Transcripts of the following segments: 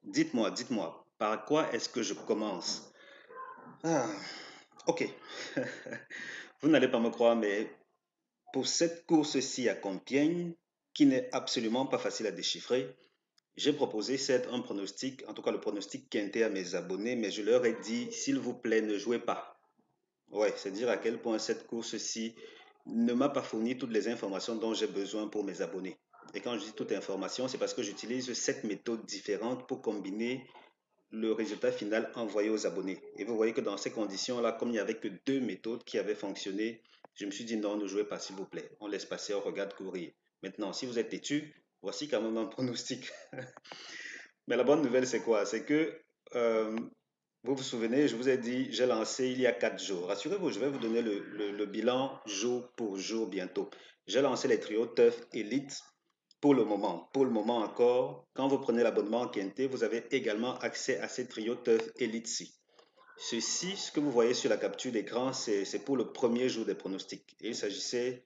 Dites-moi, par quoi est-ce que je commence? Ah, ok. Vous n'allez pas me croire, mais pour cette course-ci à Compiègne, qui n'est absolument pas facile à déchiffrer, j'ai proposé certes un pronostic, en tout cas le pronostic quinté à mes abonnés, mais je leur ai dit, s'il vous plaît, ne jouez pas. Ouais, c'est dire à quel point cette course-ci ne m'a pas fourni toutes les informations dont j'ai besoin pour mes abonnés. Et quand je dis toute information, c'est parce que j'utilise 7 méthodes différentes pour combiner le résultat final envoyé aux abonnés. Et vous voyez que dans ces conditions-là, comme il n'y avait que 2 méthodes qui avaient fonctionné, je me suis dit non, ne jouez pas s'il vous plaît. On laisse passer, on regarde courir. Maintenant, si vous êtes têtu, voici quand même un pronostic. Mais la bonne nouvelle, c'est quoi? C'est que euh, vous vous souvenez, je vous ai dit, j'ai lancé il y a 4 jours. Rassurez-vous, je vais vous donner le bilan jour pour jour bientôt. J'ai lancé les trios Teuf Elite pour le moment. Pour le moment encore, quand vous prenez l'abonnement Quinté, vous avez également accès à ces trios Teuf Elite-ci. Ceci, ce que vous voyez sur la capture d'écran, c'est pour le premier jour des pronostics. Et il s'agissait,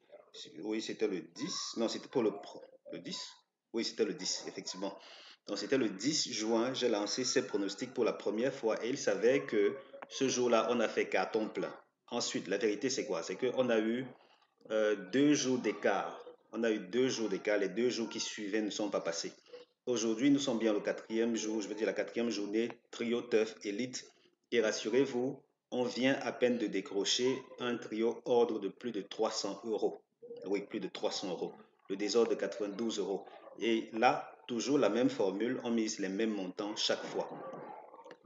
oui, c'était le 10. Non, c'était pour le 10. Oui, c'était le 10, effectivement. Donc, c'était le 10 juin, j'ai lancé ces pronostics pour la première fois et il savait que ce jour-là, on a fait carton plein. Ensuite, la vérité, c'est quoi? C'est qu'on a eu 2 jours d'écart. On a eu 2 jours d'écart. Les 2 jours qui suivaient ne sont pas passés. Aujourd'hui, nous sommes bien le quatrième jour, je veux dire la quatrième journée, trio Teuf Elite. Et rassurez-vous, on vient à peine de décrocher un trio ordre de plus de 300 euros. Oui, plus de 300 euros. Le désordre de 92 euros. Et là, toujours la même formule, on mise les mêmes montants chaque fois.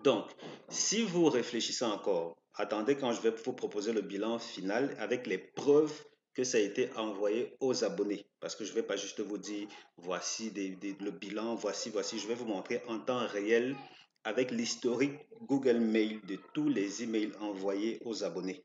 Donc, si vous réfléchissez encore, attendez quand je vais vous proposer le bilan final avec les preuves que ça a été envoyé aux abonnés. Parce que je ne vais pas juste vous dire, voici le bilan, voici. Je vais vous montrer en temps réel avec l'historique Google Mail de tous les emails envoyés aux abonnés.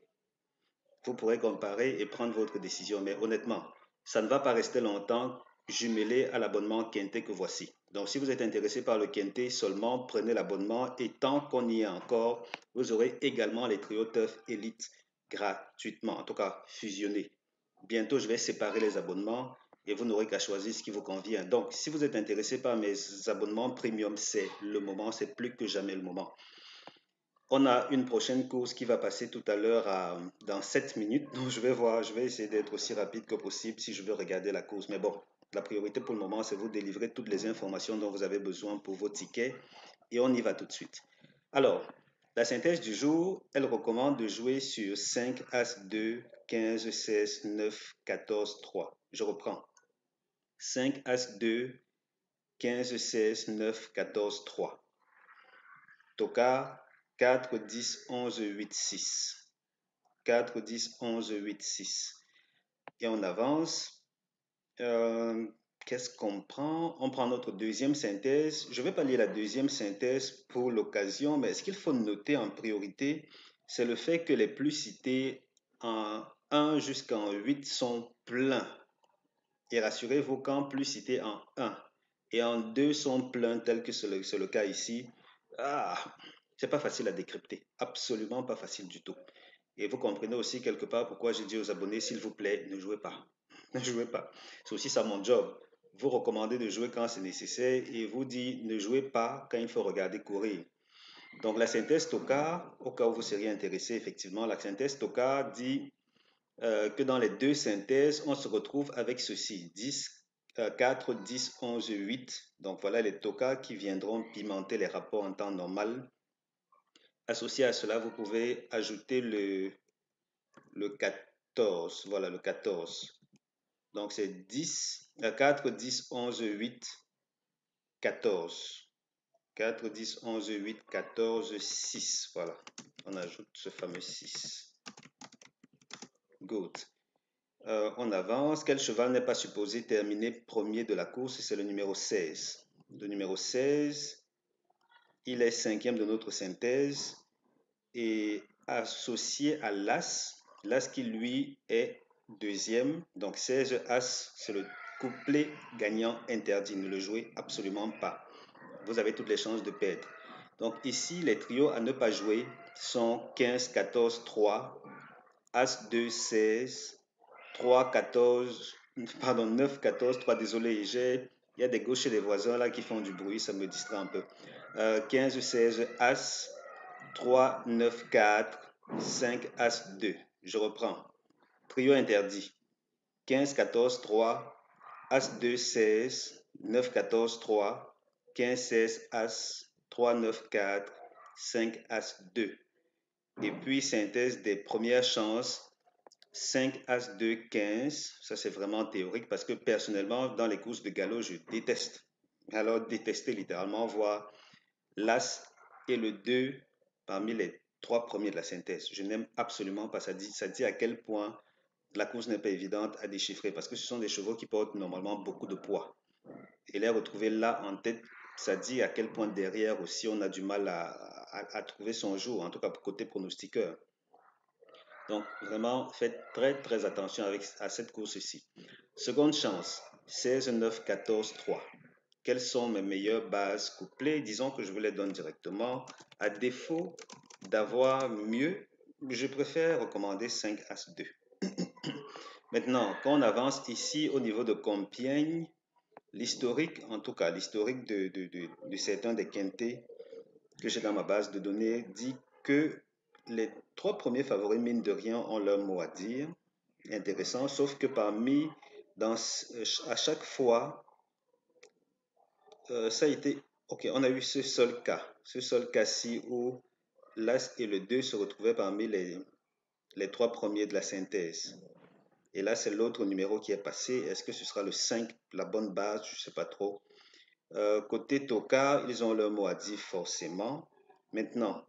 Vous pourrez comparer et prendre votre décision. Mais honnêtement, ça ne va pas rester longtemps jumelé à l'abonnement Quinté que voici. Donc, si vous êtes intéressé par le Quinté, seulement prenez l'abonnement et tant qu'on y est encore, vous aurez également les trios Teuf Elite gratuitement, en tout cas fusionnés. Bientôt, je vais séparer les abonnements et vous n'aurez qu'à choisir ce qui vous convient. Donc, si vous êtes intéressé par mes abonnements premium, c'est le moment, c'est plus que jamais le moment. On a une prochaine course qui va passer tout à l'heure dans 7 minutes. Donc, je vais voir, je vais essayer d'être aussi rapide que possible si je veux regarder la course. Mais bon, la priorité pour le moment, c'est vous délivrer toutes les informations dont vous avez besoin pour vos tickets. Et on y va tout de suite. Alors, la synthèse du jour, elle recommande de jouer sur 5 As 2, 15, 16, 9, 14, 3. Je reprends. 5 As 2, 15, 16, 9, 14, 3. Tocard 4, 10, 11, 8, 6. 4, 10, 11, 8, 6. Et on avance. Euh, Qu'est-ce qu'on prend? On prend notre deuxième synthèse. Je ne vais pas lire la deuxième synthèse pour l'occasion, mais ce qu'il faut noter en priorité, c'est le fait que les plus cités en 1 jusqu'en 8 sont pleins. Et rassurez-vous, quand plus cités en 1 et en 2 sont pleins, tel que c'est le cas ici, ah, c'est pas facile à décrypter. Absolument pas facile du tout. Et vous comprenez aussi quelque part pourquoi j'ai dit aux abonnés, s'il vous plaît, ne jouez pas. Ne jouez pas. C'est aussi ça mon job. Vous recommander de jouer quand c'est nécessaire et vous dit ne jouez pas quand il faut regarder courir. Donc la synthèse Tocard, au cas où vous seriez intéressé, effectivement, la synthèse Tocard dit que dans les deux synthèses, on se retrouve avec ceci, 10, 4, 10, 11, 8. Donc voilà les Tocard qui viendront pimenter les rapports en temps normal. Associé à cela, vous pouvez ajouter le 14. Voilà, le 14. Donc, c'est 10, 4, 10, 11, 8, 14. 4, 10, 11, 8, 14, 6. Voilà, on ajoute ce fameux 6. Good. On avance. Quel cheval n'est pas supposé terminer premier de la course? C'est le numéro 16. Le numéro 16, il est cinquième de notre synthèse et associé à l'As. L'As qui lui est deuxième. Donc 16 As, c'est le couplet gagnant interdit. Ne le jouez absolument pas. Vous avez toutes les chances de perdre. Donc ici, les trios à ne pas jouer sont 15, 14, 3, As 2, 16, 3, 14, pardon, 9, 14, 3, désolé, j'ai Il y a des gauchers des voisins là qui font du bruit, ça me distrait un peu. 15, 16, As, 3, 9, 4, 5, As, 2. Je reprends. Trio interdit. 15, 14, 3, As, 2, 16, 9, 14, 3, 15, 16, As, 3, 9, 4, 5, As, 2. Et puis, synthèse des premières chances. 5 As 2 15, ça c'est vraiment théorique parce que personnellement dans les courses de galop je déteste. Alors détester littéralement voir l'As et le 2 parmi les trois premiers de la synthèse. Je n'aime absolument pas, ça dit à quel point la course n'est pas évidente à déchiffrer parce que ce sont des chevaux qui portent normalement beaucoup de poids. Et les retrouver là en tête, ça dit à quel point derrière aussi on a du mal à trouver son jour, en tout cas côté pronostiqueur. Donc, vraiment, faites très attention à cette course-ci. Seconde chance, 16, 9, 14, 3. Quelles sont mes meilleures bases couplées? Disons que je vous les donne directement. À défaut d'avoir mieux, je préfère recommander 5 As 2. Maintenant, quand on avance ici au niveau de Compiègne, l'historique, en tout cas l'historique de certains des quintés que j'ai dans ma base de données dit que les trois premiers favoris, mine de rien, ont leur mot à dire. Intéressant, sauf que à chaque fois, ça a été, ok, on a eu ce seul cas-ci où l'As et le 2 se retrouvaient parmi les trois premiers de la synthèse. Et là, c'est l'autre numéro qui est passé. Est-ce que ce sera le 5, la bonne base? Je ne sais pas trop. Côté Toka, ils ont leur mot à dire forcément. Maintenant,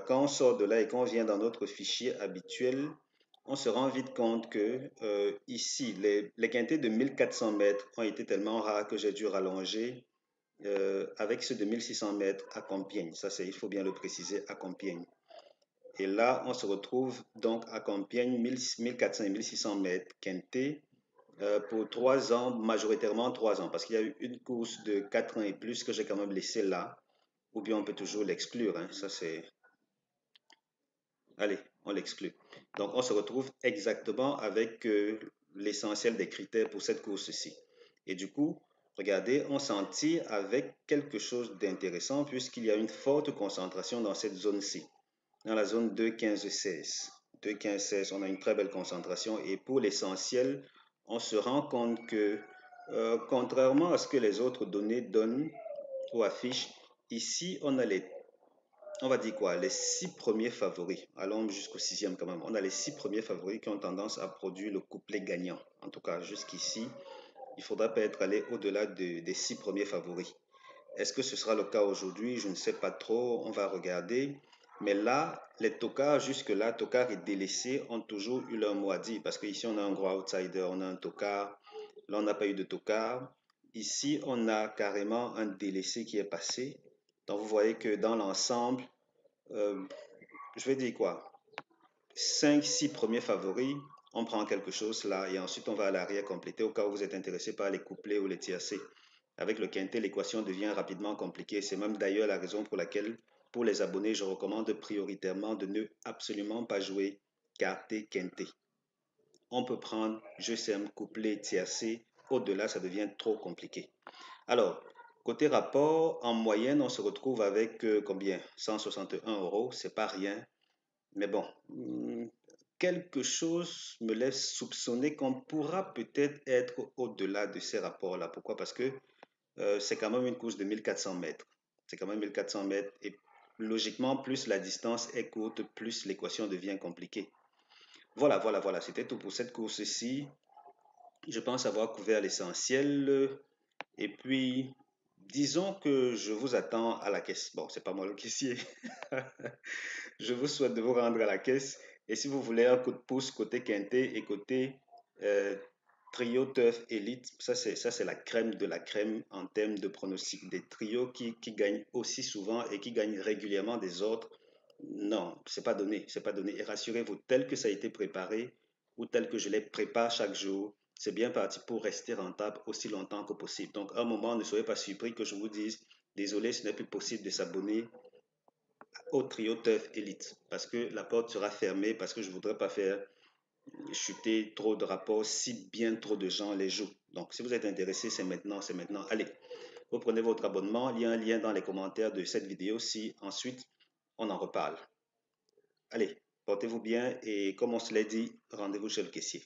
quand on sort de là et qu'on vient dans notre fichier habituel, on se rend vite compte que ici, les quintés de 1400 mètres ont été tellement rares que j'ai dû rallonger avec ceux de 1600 mètres à Compiègne. Ça, il faut bien le préciser, à Compiègne. Et là, on se retrouve donc à Compiègne, 1400 et 1600 mètres quintés pour 3 ans, majoritairement 3 ans, parce qu'il y a eu une course de 4 ans et plus que j'ai quand même laissé là, ou bien on peut toujours l'exclure, hein, ça c'est... Allez, on l'exclut. Donc on se retrouve exactement avec l'essentiel des critères pour cette course-ci. Et du coup, regardez, on s'en tire avec quelque chose d'intéressant puisqu'il y a une forte concentration dans cette zone-ci, dans la zone 2, 15, 16. 2, 15, 16, on a une très belle concentration et pour l'essentiel, on se rend compte que contrairement à ce que les autres données donnent ou affichent, ici on va dire quoi, les 6 premiers favoris, allons jusqu'au 6e quand même, on a les 6 premiers favoris qui ont tendance à produire le couplet gagnant. En tout cas, jusqu'ici, il ne faudra pas être allé au-delà des 6 premiers favoris. Est-ce que ce sera le cas aujourd'hui? Je ne sais pas trop, on va regarder. Mais là, les tocards, jusque-là, tocards et délaissés ont toujours eu leur mot à dire. Parce qu'ici, on a un gros outsider, on a un tocard. Là, on n'a pas eu de tocard. Ici, on a carrément un délaissé qui est passé. Donc, vous voyez que dans l'ensemble, euh, je vais dire quoi? 5, 6 premiers favoris, on prend quelque chose là et ensuite on va à l'arrière compléter au cas où vous êtes intéressé par les couplets ou les tiercés. Avec le quintet, l'équation devient rapidement compliquée. C'est même d'ailleurs la raison pour laquelle, pour les abonnés, je recommande prioritairement de ne absolument pas jouer quartet quintet. On peut prendre GCM, couplet, tiercé. Au-delà, ça devient trop compliqué. Alors, côté rapport, en moyenne, on se retrouve avec combien? 161 €, c'est pas rien. Mais bon, quelque chose me laisse soupçonner qu'on pourra peut-être être au-delà de ces rapports-là. Pourquoi? Parce que c'est quand même une course de 1400 mètres. C'est quand même 1400 mètres. Et logiquement, plus la distance est courte, plus l'équation devient compliquée. Voilà. C'était tout pour cette course-ci. Je pense avoir couvert l'essentiel. Et puis, disons que je vous attends à la caisse. Bon, c'est pas moi le caissier. Je vous souhaite de vous rendre à la caisse. Et si vous voulez un coup de pouce côté quintet et côté euh, trio Turf Elite, ça c'est la crème de la crème en termes de pronostic. Des trios qui gagnent aussi souvent et qui gagnent régulièrement des autres. Non, c'est pas donné, c'est pas donné. Et rassurez-vous, tel que ça a été préparé ou tel que je les prépare chaque jour, c'est bien parti pour rester rentable aussi longtemps que possible. Donc, à un moment, ne soyez pas surpris que je vous dise, désolé, ce n'est plus possible de s'abonner au trio Turf Elite parce que la porte sera fermée parce que je ne voudrais pas faire chuter trop de rapports si bien trop de gens les jouent. Donc, si vous êtes intéressé, c'est maintenant, c'est maintenant. Allez, vous prenez votre abonnement, il y a un lien dans les commentaires de cette vidéo si ensuite on en reparle. Allez, portez-vous bien et comme on se l'a dit, rendez-vous chez le caissier.